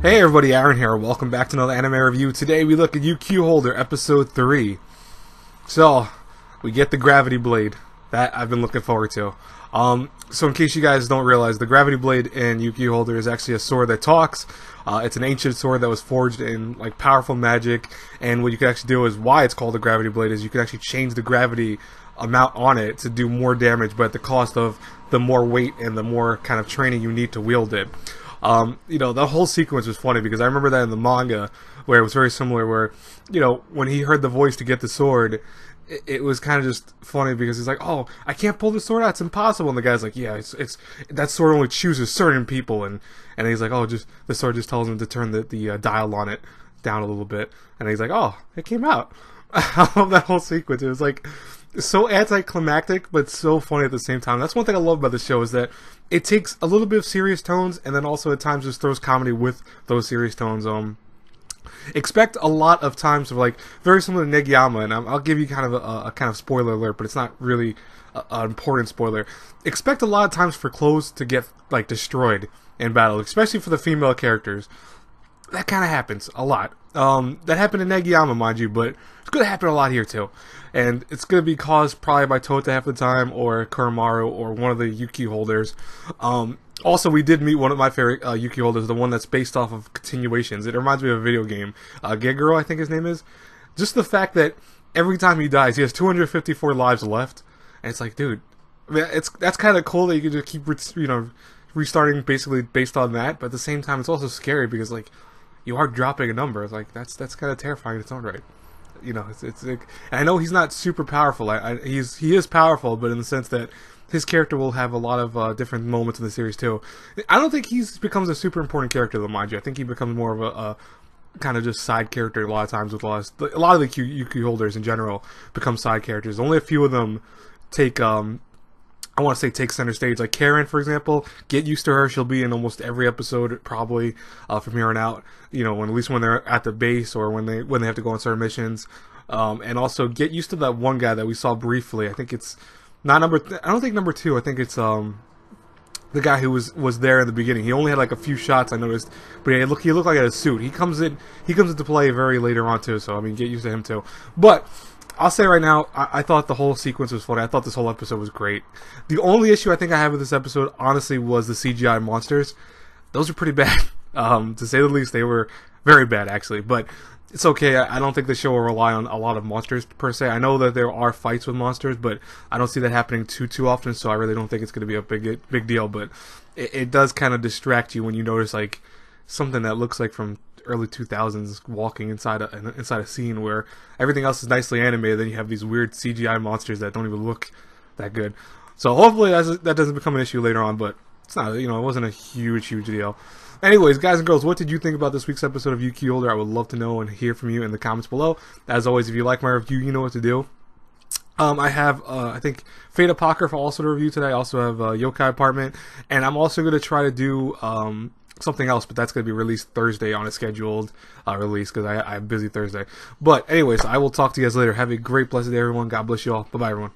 Hey everybody, Aaron here. Welcome back to another anime review. Today we look at UQ Holder episode 3. So, we get the gravity blade that I've been looking forward to. So in case you guys don't realize, the gravity blade in UQ Holder is actually a sword that talks. It's an ancient sword that was forged in like powerful magic, and what you can actually do is why it's called the gravity blade is you can actually change the gravity amount on it to do more damage, but at the cost of the more weight and the more kind of training you need to wield it. You know, the whole sequence was funny because I remember that in the manga where it was very similar where, you know, when he heard the voice to get the sword, it was kind of just funny because he's like, oh, I can't pull the sword out, it's impossible. And the guy's like, yeah, it's that sword only chooses certain people. And he's like, oh, just the sword just tells him to turn the dial on it down a little bit. And he's like, oh, it came out. I love that whole sequence. It was like so anticlimactic, but so funny at the same time. That's one thing I love about the show is that it takes a little bit of serious tones, and then also at times just throws comedy with those serious tones. Expect a lot of times of like very similar to Negima, and I'll give you kind of a kind of spoiler alert, but it's not really an important spoiler. Expect a lot of times for clothes to get like destroyed in battle, especially for the female characters. That kind of happens a lot. That happened in Negima, mind you, but it's going to happen a lot here too. And it's going to be caused probably by Tota half the time, or Kuramaru, or one of the Yuki holders. Also, we did meet one of my favorite Yuki holders, the one that's based off of continuations. It reminds me of a video game. Geguro, I think his name is. Just the fact that every time he dies, he has 254 lives left. And it's like, dude, I mean, that's kind of cool that you can just keep, restarting basically based on that. But at the same time, it's also scary because, like, you are dropping a number. It's like that's kind of terrifying in its own right. You know, it's like, I know he's not super powerful. He is powerful, but in the sense that his character will have a lot of different moments in the series too. I don't think he becomes a super important character though, mind you. I think he becomes more of a kind of just side character a lot of times with a lot of the UQ holders in general become side characters. Only a few of them take I want to say take center stage. Like Karen, for example, get used to her. She'll be in almost every episode probably from here on out. You know, at least when they're at the base or when they have to go on certain missions. And also get used to that one guy that we saw briefly. I think it's not I don't think number 2. I think it's the guy who was there in the beginning. He only had like a few shots I noticed, but he looked like he had a suit. He comes into play very later on too. So I mean, get used to him too. But I'll say right now, I thought the whole sequence was funny. I thought this whole episode was great. The only issue I think I have with this episode, honestly, was the CGI monsters. Those are pretty bad. To say the least, they were very bad, actually. But it's okay. I don't think the show will rely on a lot of monsters, per se. I know that there are fights with monsters, but I don't see that happening too often, so I really don't think it's going to be a big deal. But it does kind of distract you when you notice, like, something that looks like from early 2000s walking inside a scene where everything else is nicely animated, then you have these weird CGI monsters that don't even look that good. So hopefully that doesn't become an issue later on, but it's not, it wasn't a huge deal. Anyways, guys and girls, what did you think about this week's episode of UQ Holder? I would love to know and hear from you in the comments below. As always, if you like my review, you know what to do. I have, I think, Fate Apocrypha also to review today. I also have Yokai Apartment, and I'm also going to try to do something else, but that's going to be released Thursday on a scheduled release because I'm busy Thursday. But anyways, I will talk to you guys later. Have a great, blessed day, everyone. God bless you all. Bye-bye, everyone.